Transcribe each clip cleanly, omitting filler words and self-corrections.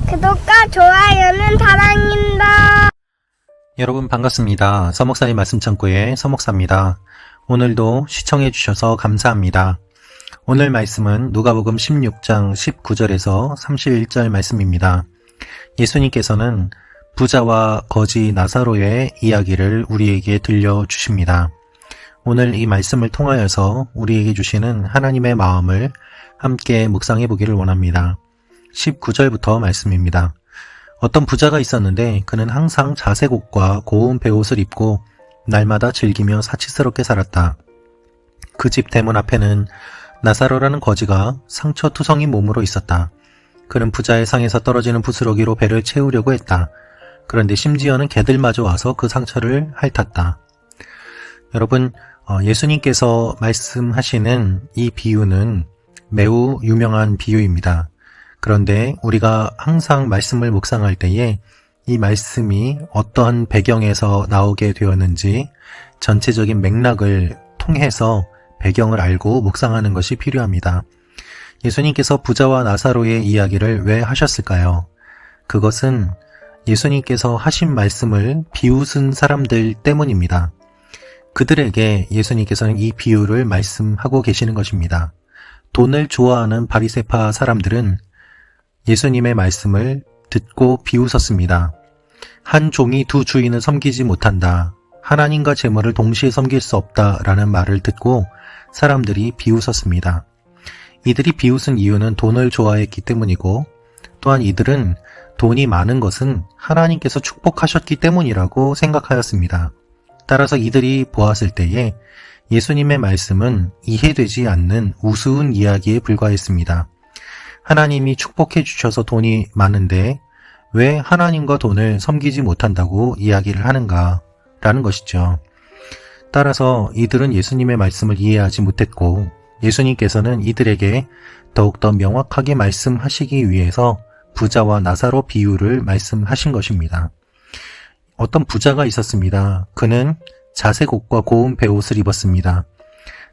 구독과 좋아요는 사랑입니다. 여러분 반갑습니다. 서목사의 말씀창고의 서목사입니다. 오늘도 시청해 주셔서 감사합니다. 오늘 말씀은 누가복음 16장 19절에서 31절 말씀입니다. 예수님께서는 부자와 거지 나사로의 이야기를 우리에게 들려주십니다. 오늘 이 말씀을 통하여서 우리에게 주시는 하나님의 마음을 함께 묵상해 보기를 원합니다. 19절부터 말씀입니다. 어떤 부자가 있었는데 그는 항상 자색 옷과 고운 베옷을 입고 날마다 즐기며 사치스럽게 살았다. 그 집 대문 앞에는 나사로라는 거지가 상처투성인 몸으로 있었다. 그는 부자의 상에서 떨어지는 부스러기로 배를 채우려고 했다. 그런데 심지어는 개들마저 와서 그 상처를 핥았다. 여러분, 예수님께서 말씀하시는 이 비유는 매우 유명한 비유입니다. 그런데 우리가 항상 말씀을 묵상할 때에 이 말씀이 어떠한 배경에서 나오게 되었는지 전체적인 맥락을 통해서 배경을 알고 묵상하는 것이 필요합니다. 예수님께서 부자와 나사로의 이야기를 왜 하셨을까요? 그것은 예수님께서 하신 말씀을 비웃은 사람들 때문입니다. 그들에게 예수님께서는 이 비유를 말씀하고 계시는 것입니다. 돈을 좋아하는 바리새파 사람들은 예수님의 말씀을 듣고 비웃었습니다. 한 종이 두 주인을 섬기지 못한다. 하나님과 재물을 동시에 섬길 수 없다라는 말을 듣고 사람들이 비웃었습니다. 이들이 비웃은 이유는 돈을 좋아했기 때문이고 또한 이들은 돈이 많은 것은 하나님께서 축복하셨기 때문이라고 생각하였습니다. 따라서 이들이 보았을 때에 예수님의 말씀은 이해되지 않는 우스운 이야기에 불과했습니다. 하나님이 축복해 주셔서 돈이 많은데 왜 하나님과 돈을 섬기지 못한다고 이야기를 하는가 라는 것이죠. 따라서 이들은 예수님의 말씀을 이해하지 못했고 예수님께서는 이들에게 더욱더 명확하게 말씀하시기 위해서 부자와 나사로 비유를 말씀하신 것입니다. 어떤 부자가 있었습니다. 그는 자색 옷과 고운 베옷을 입었습니다.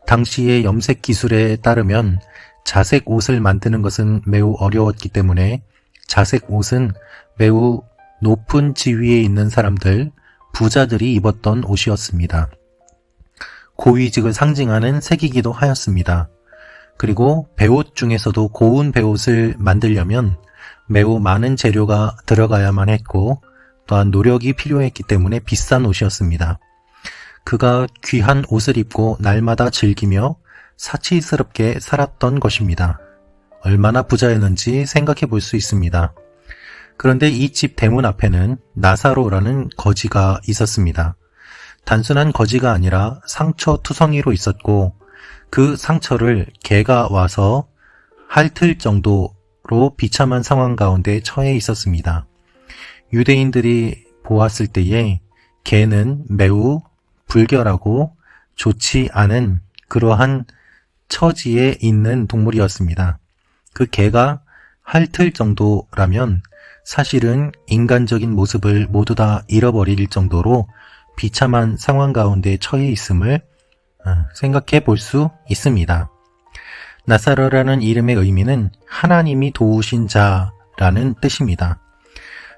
당시의 염색 기술에 따르면 자색 옷을 만드는 것은 매우 어려웠기 때문에 자색 옷은 매우 높은 지위에 있는 사람들, 부자들이 입었던 옷이었습니다. 고위직을 상징하는 색이기도 하였습니다. 그리고 베옷 중에서도 고운 베옷을 만들려면 매우 많은 재료가 들어가야만 했고 또한 노력이 필요했기 때문에 비싼 옷이었습니다. 그가 귀한 옷을 입고 날마다 즐기며 사치스럽게 살았던 것입니다. 얼마나 부자였는지 생각해 볼 수 있습니다. 그런데 이 집 대문 앞에는 나사로라는 거지가 있었습니다. 단순한 거지가 아니라 상처투성이로 있었고 그 상처를 개가 와서 핥을 정도로 비참한 상황 가운데 처해 있었습니다. 유대인들이 보았을 때에 개는 매우 불결하고 좋지 않은 그러한 처지에 있는 동물이었습니다. 그 개가 핥을 정도라면 사실은 인간적인 모습을 모두 다 잃어버릴 정도로 비참한 상황 가운데 처해 있음을 생각해 볼 수 있습니다. 나사로라는 이름의 의미는 하나님이 도우신 자라는 뜻입니다.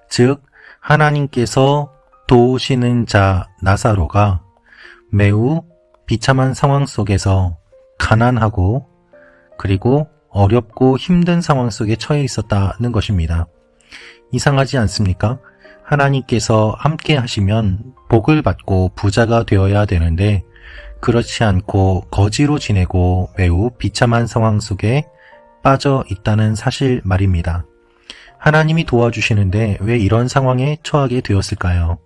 즉 하나님께서 도우시는 자 나사로가 매우 비참한 상황 속에서 가난하고 그리고 어렵고 힘든 상황 속에 처해 있었다는 것입니다. 이상하지 않습니까? 하나님께서 함께 하시면 복을 받고 부자가 되어야 되는데 그렇지 않고 거지로 지내고 매우 비참한 상황 속에 빠져 있다는 사실 말입니다. 하나님이 도와주시는데 왜 이런 상황에 처하게 되었을까요?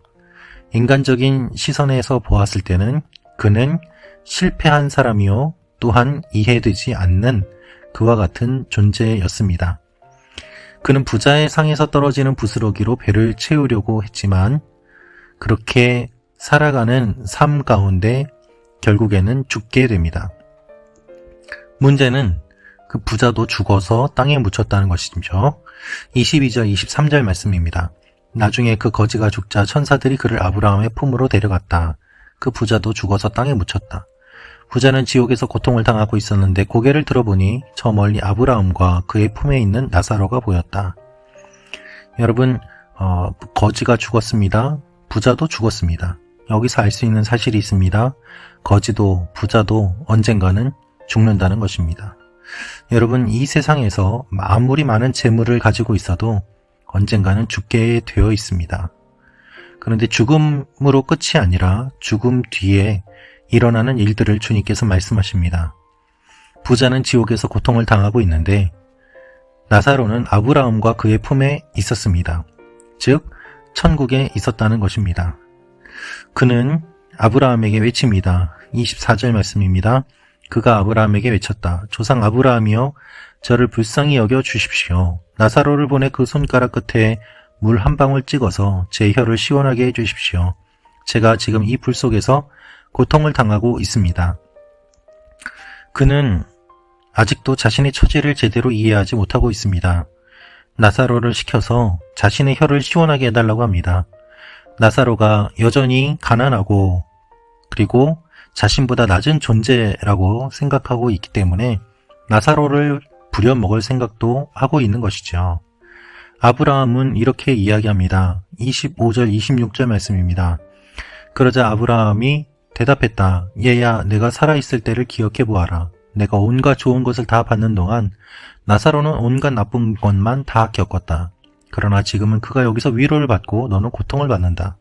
인간적인 시선에서 보았을 때는 그는 실패한 사람이요 또한 이해되지 않는 그와 같은 존재였습니다. 그는 부자의 상에서 떨어지는 부스러기로 배를 채우려고 했지만 그렇게 살아가는 삶 가운데 결국에는 죽게 됩니다. 문제는 그 부자도 죽어서 땅에 묻혔다는 것이죠. 22절 23절 말씀입니다. 나중에 그 거지가 죽자 천사들이 그를 아브라함의 품으로 데려갔다. 그 부자도 죽어서 땅에 묻혔다. 부자는 지옥에서 고통을 당하고 있었는데 고개를 들어보니 저 멀리 아브라함과 그의 품에 있는 나사로가 보였다. 여러분, 거지가 죽었습니다. 부자도 죽었습니다. 여기서 알 수 있는 사실이 있습니다. 거지도 부자도 언젠가는 죽는다는 것입니다. 여러분, 이 세상에서 아무리 많은 재물을 가지고 있어도 언젠가는 죽게 되어 있습니다. 그런데 죽음으로 끝이 아니라 죽음 뒤에 일어나는 일들을 주님께서 말씀하십니다. 부자는 지옥에서 고통을 당하고 있는데 나사로는 아브라함과 그의 품에 있었습니다. 즉 천국에 있었다는 것입니다. 그는 아브라함에게 외칩니다. 24절 말씀입니다. 그가 아브라함에게 외쳤다. 조상 아브라함이여 저를 불쌍히 여겨 주십시오. 나사로를 보내 그 손가락 끝에 물 한 방울 찍어서 제 혀를 시원하게 해 주십시오. 제가 지금 이 불 속에서 고통을 당하고 있습니다. 그는 아직도 자신의 처지를 제대로 이해하지 못하고 있습니다. 나사로를 시켜서 자신의 혀를 시원하게 해달라고 합니다. 나사로가 여전히 가난하고 그리고 자신보다 낮은 존재라고 생각하고 있기 때문에 나사로를 부려먹을 생각도 하고 있는 것이죠. 아브라함은 이렇게 이야기합니다. 25절 26절 말씀입니다. 그러자 아브라함이 대답했다. 얘야, 내가 살아있을 때를 기억해 보아라. 내가 온갖 좋은 것을 다 받는 동안 나사로는 온갖 나쁜 것만 다 겪었다. 그러나 지금은 그가 여기서 위로를 받고 너는 고통을 받는다.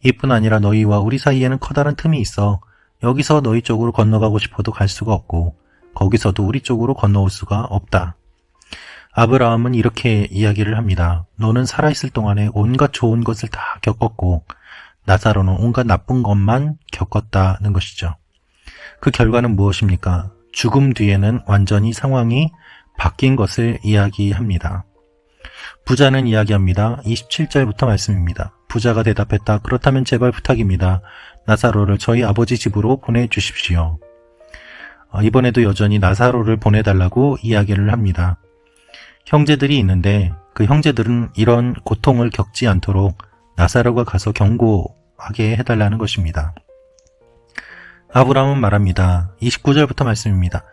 이뿐 아니라 너희와 우리 사이에는 커다란 틈이 있어 여기서 너희 쪽으로 건너가고 싶어도 갈 수가 없고 거기서도 우리 쪽으로 건너올 수가 없다. 아브라함은 이렇게 이야기를 합니다. 너는 살아있을 동안에 온갖 좋은 것을 다 겪었고 나사로는 온갖 나쁜 것만 겪었다는 것이죠. 그 결과는 무엇입니까? 죽음 뒤에는 완전히 상황이 바뀐 것을 이야기합니다. 부자는 이야기합니다. 27절부터 말씀입니다. 부자가 대답했다. 그렇다면 제발 부탁입니다. 나사로를 저희 아버지 집으로 보내주십시오. 이번에도 여전히 나사로를 보내달라고 이야기를 합니다. 형제들이 있는데 그 형제들은 이런 고통을 겪지 않도록 나사로가 가서 경고하게 해달라는 것입니다. 아브라함은 말합니다. 29절부터 말씀입니다.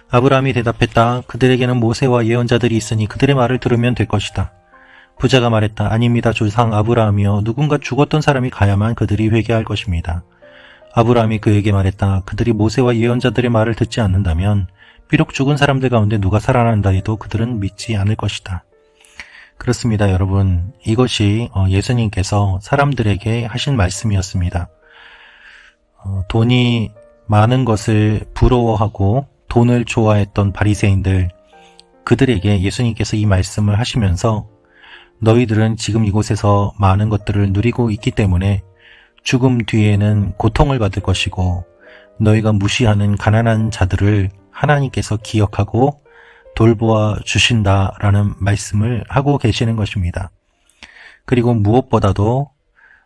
아브라함이 대답했다. 그들에게는 모세와 예언자들이 있으니 그들의 말을 들으면 될 것이다. 부자가 말했다. 아닙니다. 조상 아브라함이여 누군가 죽었던 사람이 가야만 그들이 회개할 것입니다. 아브라함이 그에게 말했다. 그들이 모세와 예언자들의 말을 듣지 않는다면 비록 죽은 사람들 가운데 누가 살아난다 해도 그들은 믿지 않을 것이다. 그렇습니다, 여러분. 이것이 예수님께서 사람들에게 하신 말씀이었습니다. 돈이 많은 것을 부러워하고 돈을 좋아했던 바리새인들, 그들에게 예수님께서 이 말씀을 하시면서 너희들은 지금 이곳에서 많은 것들을 누리고 있기 때문에 죽음 뒤에는 고통을 받을 것이고 너희가 무시하는 가난한 자들을 하나님께서 기억하고 돌보아 주신다라는 말씀을 하고 계시는 것입니다. 그리고 무엇보다도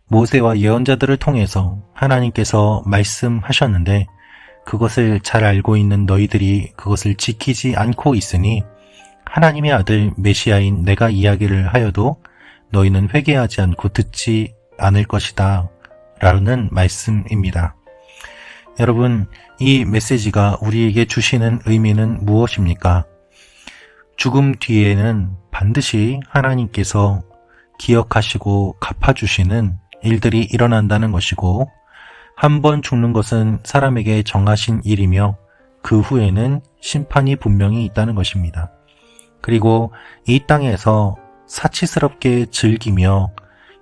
모세와 예언자들을 통해서 하나님께서 말씀하셨는데 그것을 잘 알고 있는 너희들이 그것을 지키지 않고 있으니 하나님의 아들 메시아인 내가 이야기를 하여도 너희는 회개하지 않고 듣지 않을 것이다 라는 말씀입니다. 여러분, 이 메시지가 우리에게 주시는 의미는 무엇입니까? 죽음 뒤에는 반드시 하나님께서 기억하시고 갚아주시는 일들이 일어난다는 것이고 한 번 죽는 것은 사람에게 정하신 일이며 그 후에는 심판이 분명히 있다는 것입니다. 그리고 이 땅에서 사치스럽게 즐기며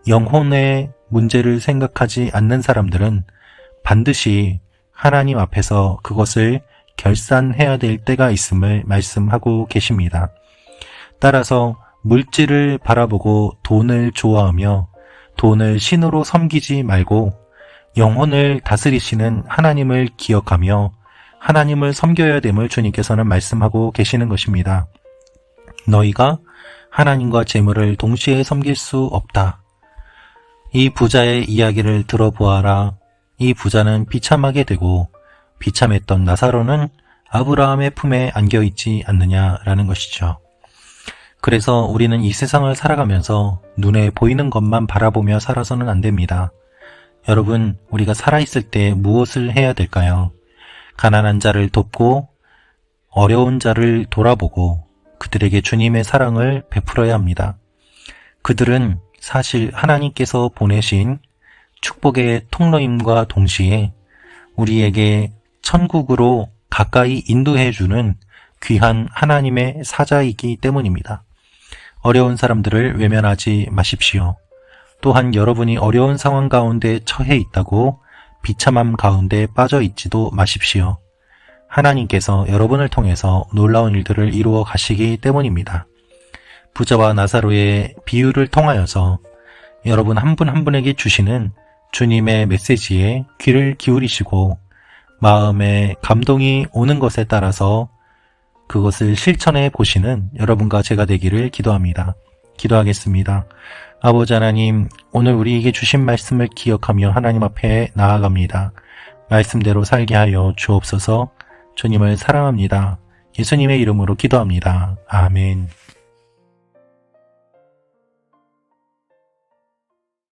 영혼의 문제를 생각하지 않는 사람들은 반드시 하나님 앞에서 그것을 결산해야 될 때가 있음을 말씀하고 계십니다. 따라서 물질을 바라보고 돈을 좋아하며 돈을 신으로 섬기지 말고 영혼을 다스리시는 하나님을 기억하며 하나님을 섬겨야 됨을 주님께서는 말씀하고 계시는 것입니다. 너희가 하나님과 재물을 동시에 섬길 수 없다. 이 부자의 이야기를 들어보아라. 이 부자는 비참하게 되고 비참했던 나사로는 아브라함의 품에 안겨있지 않느냐라는 것이죠. 그래서 우리는 이 세상을 살아가면서 눈에 보이는 것만 바라보며 살아서는 안 됩니다. 여러분, 우리가 살아있을 때 무엇을 해야 될까요? 가난한 자를 돕고 어려운 자를 돌아보고 그들에게 주님의 사랑을 베풀어야 합니다. 그들은 사실 하나님께서 보내신 축복의 통로임과 동시에 우리에게 천국으로 가까이 인도해주는 귀한 하나님의 사자이기 때문입니다. 어려운 사람들을 외면하지 마십시오. 또한 여러분이 어려운 상황 가운데 처해 있다고 비참함 가운데 빠져 있지도 마십시오. 하나님께서 여러분을 통해서 놀라운 일들을 이루어 가시기 때문입니다. 부자와 나사로의 비유를 통하여서 여러분 한 분 한 분에게 주시는 주님의 메시지에 귀를 기울이시고 마음에 감동이 오는 것에 따라서 그것을 실천해 보시는 여러분과 제가 되기를 기도합니다. 기도하겠습니다. 아버지 하나님, 오늘 우리에게 주신 말씀을 기억하며 하나님 앞에 나아갑니다. 말씀대로 살게 하여 주옵소서. 주님을 사랑합니다. 예수님의 이름으로 기도합니다. 아멘.